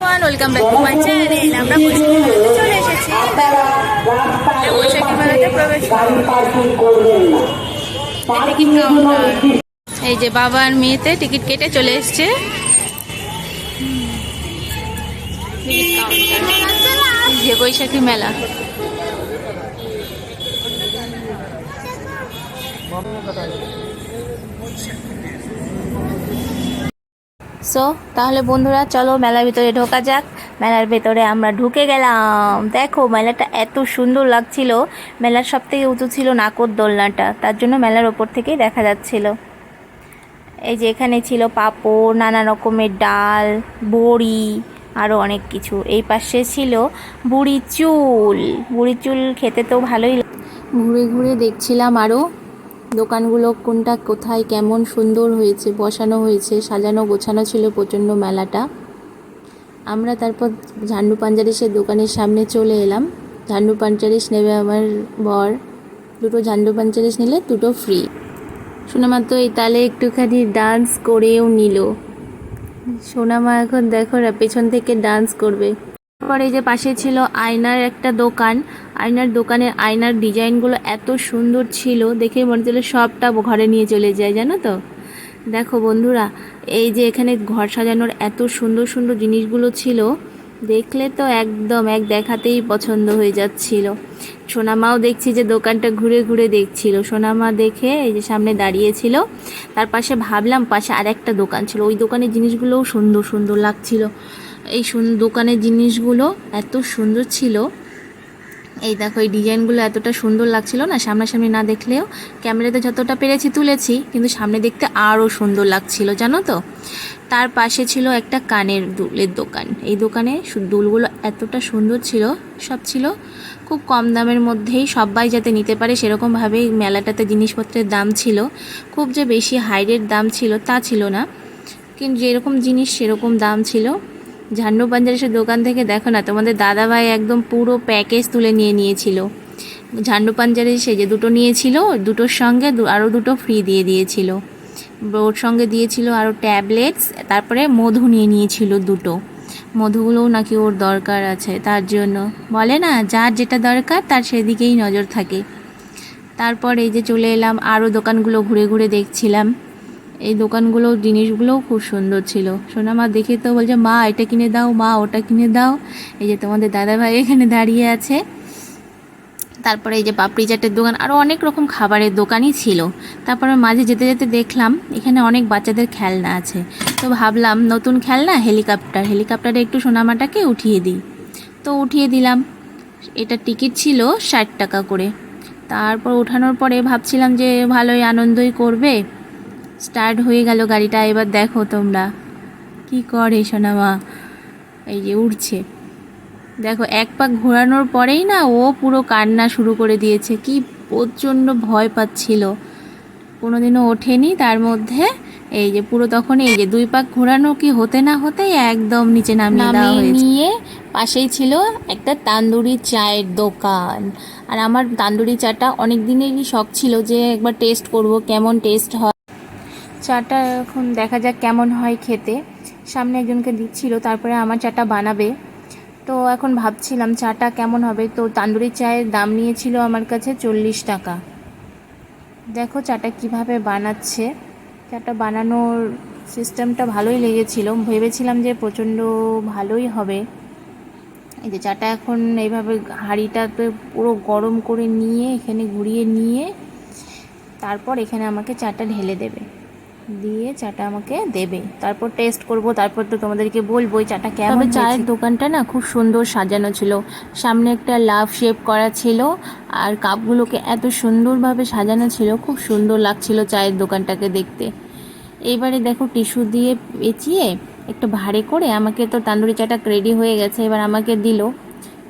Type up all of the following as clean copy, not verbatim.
Welcome back to my channel. আমরা বৈশাখী মেলাতে চলে এসেছি। বৈশাখী মেলাতে প্রবেশ টিকিট কাউন্টার। এই যে বাবা আর মেয়েতে টিকিট কেটে চলে এসছে যে বৈশাখী মেলা। সো তাহলে বন্ধুরা চলো মেলার ভিতরে ঢোকা যাক। মেলার ভেতরে আমরা ঢুকে গেলাম। দেখো মেলাটা এত সুন্দর লাগছিল। মেলার সব থেকে উঁচু ছিল নাগরদোলনাটা, তার জন্য মেলার ওপর থেকেই দেখা যাচ্ছিল। এই যে এখানে ছিল পাঁপড়, নানা রকমের ডাল, বড়ি, আরও অনেক কিছু। এই পাশে ছিল বুড়ি চুল। বুড়ি চুল খেতে তো ভালোই। ঘুরে ঘুরে দেখছিলাম আরও দোকানগুলো কোনটা কোথায় কেমন সুন্দর হয়েছে, বসানো হয়েছে, সাজানো গোছানো ছিল প্রচণ্ড মেলাটা। আমরা তারপর ঝান্ডু পাঞ্জারিসের দোকানের সামনে চলে এলাম। ঝান্ডু পাঞ্জারিস নেবে আমার বর, দুটো ঝান্ডু পাঞ্জারিস নিলে দুটো ফ্রি। সোনামা তো এই তালে একটুখানি ডান্স করেও নিল। সোনামা এখন দেখো পেছন থেকে ডান্স করবে। তারপর এই যে পাশে ছিল আয়নার একটা দোকান। আয়নার দোকানের আয়নার ডিজাইনগুলো এত সুন্দর ছিল, দেখে মনে হচ্ছিল সবটা ঘরে নিয়ে চলে যায়, জানো তো। দেখো বন্ধুরা, এই যে এখানে ঘর সাজানোর এত সুন্দর সুন্দর জিনিসগুলো ছিল, দেখলে তো একদম এক দেখাতেই পছন্দ হয়ে যাচ্ছিল। সোনামাও দেখছি যে দোকানটা ঘুরে ঘুরে দেখছিল। সোনামা দেখে এই যে সামনে দাঁড়িয়েছিল। তার পাশে ভাবলাম পাশে আরেকটা দোকান ছিল, ওই দোকানের জিনিসগুলোও সুন্দর সুন্দর লাগছিল। এই দোকানের জিনিসগুলো এত সুন্দর ছিল। এই দেখো এই ডিজাইনগুলো এতটা সুন্দর লাগছিল না, সামনাসামনি না দেখলেও। ক্যামেরাতে যতটা পেরেছি তুলেছি, কিন্তু সামনে দেখতে আরও সুন্দর লাগছিল, জানো তো। তার পাশে ছিল একটা কানের দুলের দোকান। এই দোকানে দুলগুলো এতটা সুন্দর ছিল, সব ছিল খুব কম দামের মধ্যেই, সবাই যাতে নিতে পারে সেরকমভাবেই মেলাটাতে জিনিসপত্রের দাম ছিল। খুব যে বেশি হাইরের দাম ছিল তা ছিল না, কিন্তু যেরকম জিনিস সেরকম দাম ছিল। ঝান্ডু পাঞ্জারিসের দোকান থেকে দেখো না, তোমাদের দাদাভাই একদম পুরো প্যাকেজ তুলে নিয়েছিল। ঝান্ডু পাঞ্জারিসে যে দুটো নিয়েছিল, দুটোর সঙ্গে আরও দুটো ফ্রি দিয়ে দিয়েছিল। ওর সঙ্গে দিয়েছিল আরও ট্যাবলেটস, তারপরে মধু নিয়েছিল দুটো। মধুগুলোও নাকি ওর দরকার আছে, তার জন্য বলে না যার যেটা দরকার তার সেদিকেই নজর থাকে। তারপর এই যে চলে এলাম, আরও দোকানগুলো ঘুরে ঘুরে দেখছিলাম। এই দোকানগুলো জিনিসগুলোও খুব সুন্দর ছিল। সোনামা দেখে তো বলছে মা এটা কিনে দাও, মা ওটা কিনে দাও। এই যে তোমাদের দাদাভাই এখানে দাঁড়িয়ে আছে। তারপরে এই যে পাপড়ি চাটের দোকান, আরও অনেক রকম খাবারের দোকানই ছিল। তারপরে মাঝে যেতে যেতে দেখলাম এখানে অনেক বাচ্চাদের খেলনা আছে। তো ভাবলাম নতুন খেলনা হেলিকপ্টারে একটু সোনামাটাকে উঠিয়ে দিই। তো উঠিয়ে দিলাম। এটা টিকিট ছিল 60 টাকা করে। তারপর ওঠানোর পরে ভাবছিলাম যে ভালোই আনন্দই করবে। স্টার্ট হয়ে গেল গাড়িটা। এবার দেখো তোমরা কি করে সোনামা, এই যে উঠছে। দেখো এক পাক ঘোরানোর পরেই না ও পুরো কান্না শুরু করে দিয়েছে। কি প্রচণ্ড ভয় পাচ্ছিল, কোনোদিনও ওঠেনি। তার মধ্যে এই যে পুরো তখন এই যে 2 পাক ঘোরানো কি হতে না হতেই একদম নিচে নামিয়ে নিয়ে পাশেই ছিল একটা তান্দুরি চায়ের দোকান। আর আমার তান্দুরি চাটা অনেক দিনেরই শখ ছিল যে একবার টেস্ট করব, কেমন টেস্ট হয় চাটা। এখন দেখা যাক কেমন হয় খেতে। সামনে একজনকে দিচ্ছিল, তারপরে আমার চাটা বানাবে। তো এখন ভাবছিলাম চাটা কেমন হবে। তো তান্দুরি চায়ের দাম নিয়েছিল আমার কাছে 40 টাকা। দেখো চাটা কিভাবে বানাচ্ছে। চাটা বানানোর সিস্টেমটা ভালোই লেগেছিল, ভেবেছিলাম যে প্রচণ্ড ভালোই হবে। এই যে চাটা এখন এইভাবে হাঁড়িটাতে পুরো গরম করে নিয়ে এখানে ঘুরিয়ে নিয়ে তারপর এখানে আমাকে চাটা ঢেলে দেবে, দিয়ে চাটা আমাকে দেবে। তারপর টেস্ট করব, তারপর তো তোমাদেরকে বলবো চাটা কেমন। তবে চায়ের দোকানটা না খুব সুন্দর সাজানো ছিল। সামনে একটা লাভ শেপ করা ছিল, আর কাপগুলোকে এত সুন্দরভাবে সাজানো ছিল, খুব সুন্দর লাগছিল চায়ের দোকানটাকে দেখতে। এইবারে দেখো টিস্যু দিয়ে পেঁচিয়ে একটা ভাঁড়ে করে আমাকে, তো তান্দুরি চাটা রেডি হয়ে গেছে, এবার আমাকে দিল।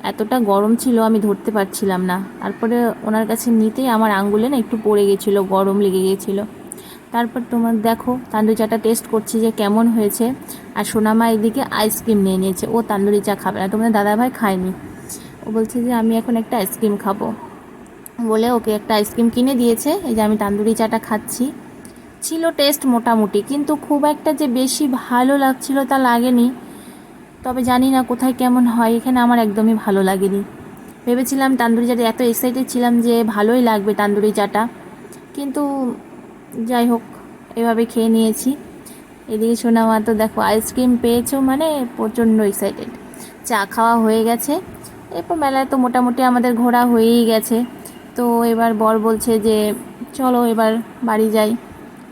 এতটা গরম ছিল আমি ধরতে পারছিলাম না। তারপরে ওনার কাছে নিতেই আমার আঙ্গুলে না একটু পড়ে গেছিলো, গরম লেগে গেছিলো। তারপর তোমার দেখো তান্দুরি চাটা টেস্ট করছি যে কেমন হয়েছে। আর সোনামা এদিকে আইসক্রিম নিয়ে নিয়েছে, ও তান্দুরি চা খাবে না, তোমাদের দাদাভাই খায়নি। ও বলছে যে আমি এখন একটা আইসক্রিম খাবো বলে ওকে একটা আইসক্রিম কিনে দিয়েছে। এই যে আমি তান্দুরি চাটা খাচ্ছি। ছিল টেস্ট মোটামুটি, কিন্তু খুব একটা যে বেশি ভালো লাগছিল তা লাগেনি। তবে জানি না কোথায় কেমন হয়, এখানে আমার একদমই ভালো লাগেনি। ভেবেছিলাম তান্দুরি চাটে, এত এক্সাইটেড ছিলাম যে ভালোই লাগবে তান্দুরি চাটা, কিন্তু যাই হোক এভাবে খেয়ে নিয়েছি। এদিকে সোনামা তো দেখো আইসক্রিম পেয়েছো মানে প্রচণ্ড এক্সাইটেড। চা খাওয়া হয়ে গেছে, এরপর মেলায় তো মোটামুটি আমাদের ঘোরা হয়েই গেছে। তো এবার বর বলছে যে চলো এবার বাড়ি যাই।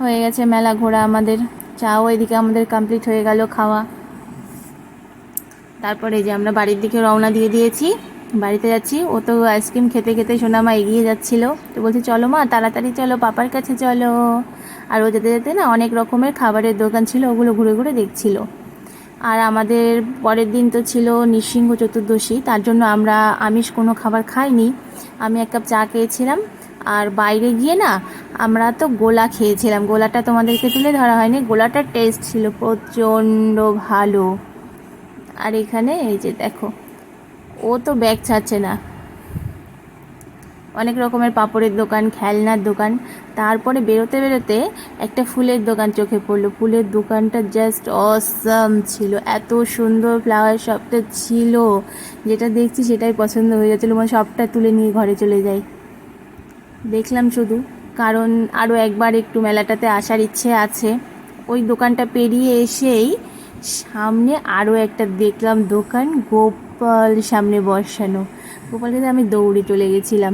হয়ে গেছে মেলা ঘোরা আমাদের, চাও এদিকে আমাদের কমপ্লিট হয়ে গেল খাওয়া। তারপরে যে আমরা বাড়ির দিকে রওনা দিয়ে দিয়েছি, বাড়িতে যাচ্ছি। ও তো আইসক্রিম খেতে খেতে সোনামা এগিয়ে যাচ্ছিল, তো বলছে চলো মা তাড়াতাড়ি চলো, পাপার কাছে চলো। আর ও যেতে যেতে না অনেক রকমের খাবারের দোকান ছিল, ওগুলো ঘুরে ঘুরে দেখছিল। আর আমাদের পরের দিন তো ছিল নৃসিংহ চতুর্দশী, তার জন্য আমরা আমিষ কোনো খাবার খাইনি। আমি এক কাপ চা খেয়েছিলাম, আর বাইরে গিয়ে না আমরা তো গোলা খেয়েছিলাম। গোলাটা তোমাদেরকে তুলে ধরা হয়নি, গোলাটার টেস্ট ছিল প্রচণ্ড ভালো। আর এখানে এই যে দেখো, ও তো ব্যাগ ছাড়ছে না, অনেক রকমের পাপড়ের দোকান, খেলনার দোকান। তারপরে বেরোতে বেরোতে একটা ফুলের দোকান চোখে পড়লো। ফুলের দোকানটা জাস্ট অসাম ছিল, এত সুন্দর ফ্লাওয়ার শপটা ছিল, যেটা দেখছি সেটাই পছন্দ হয়ে যাচ্ছিলো, মানে সবটা তুলে নিয়ে ঘরে চলে যাই। দেখলাম শুধু, কারণ আরও একবার একটু মেলাটাতে আসার ইচ্ছে আছে। ওই দোকানটা পেরিয়ে এসেই সামনে আরও একটা দেখলাম দোকান, গোপাল সামনে বসানো। গোপালকে আমি দৌড়ে চলে গেছিলাম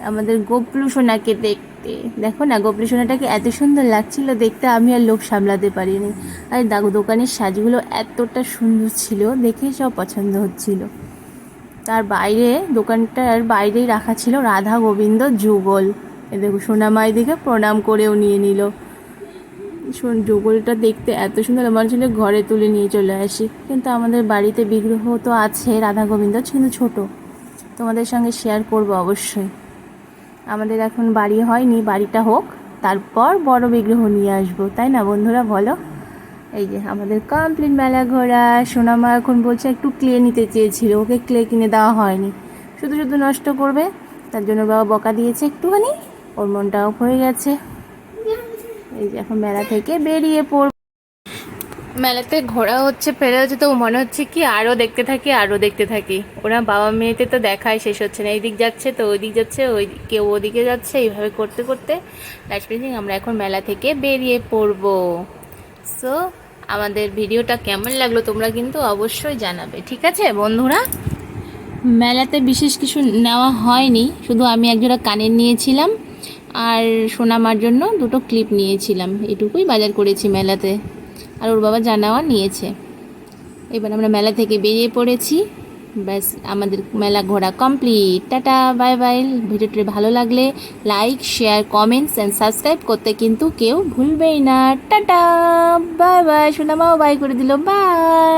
আমাদের গোপলু সোনাকে দেখতে। দেখো না গোপলু সোনাটাকে এত সুন্দর লাগছিল দেখতে, আমি আর লোভ সামলাতে পারিনি। আর দোকানের সাজগুলো এতটা সুন্দর ছিল, দেখে সব পছন্দ হচ্ছিল। তার বাইরে, দোকানটার বাইরেই রাখা ছিল রাধা গোবিন্দ যুগল। এ দেখো সোনামাই দিকে প্রণাম করেও নিয়ে নিল। যুগলটা দেখতে এত সুন্দর, আমার ছিল ঘরে তুলে নিয়ে চলে আসি। কিন্তু আমাদের বাড়িতে বিগ্রহ তো আছে রাধা গোবিন্দ, কিন্তু ছোট, তোমাদের সঙ্গে শেয়ার করব অবশ্যই। আমাদের এখন বাড়ি হয়নি, বাড়িটা হোক তারপর বড় বিগ্রহ নিয়ে আসবো, তাই না বন্ধুরা বলো? এই যে আমাদের কমপ্লিট মেলা ঘোরা। সোনামা এখন বলছে একটু ক্লে নিতে চেয়েছিল, ওকে ক্লে কিনে দেওয়া হয়নি, শুধু শুধু নষ্ট করবে, তার জন্য বাবা বকা দিয়েছে একটুখানি, ওর মনটা অফ হয়ে গেছে। এই যে এখন মেলা থেকে বেরিয়ে পড়ব। মেলাতে ঘোরা হচ্ছে, ফেরা হচ্ছে, তো মনে হচ্ছে কি আরও দেখতে থাকি আরও দেখতে থাকি। ওরা বাবা মেয়েতে তো দেখায় শেষ হচ্ছে না, এই দিক যাচ্ছে তো ওই দিক যাচ্ছে, ওই কেউ ওদিকে যাচ্ছে, এইভাবে করতে করতে লাস্ট পর্যন্ত আমরা এখন মেলা থেকে বেরিয়ে পড়ব। সো আমাদের ভিডিওটা কেমন লাগলো তোমরা কিন্তু অবশ্যই জানাবে, ঠিক আছে বন্ধুরা? মেলাতে বিশেষ কিছু নেওয়া হয়নি, শুধু আমি একজোড়া কানের নিয়েছিলাম আর সোনামার জন্য দুটো ক্লিপ নিয়েছিলাম, এটুকুই বাজার করেছি মেলাতে। আর ওর বাবা জানাওয়া নিয়েছে। এবার আমরা মেলা থেকে বেরিয়ে পড়েছি, ব্যাস আমাদের মেলা ঘোরা কমপ্লিট। Tata bye by. ভিডিওটি ভালো লাগলে like share comments and subscribe করতে কিন্তু কেউ ভুলবেই না। Ta-ta bye bye. সোনামাও বাই করে দিল, বাই।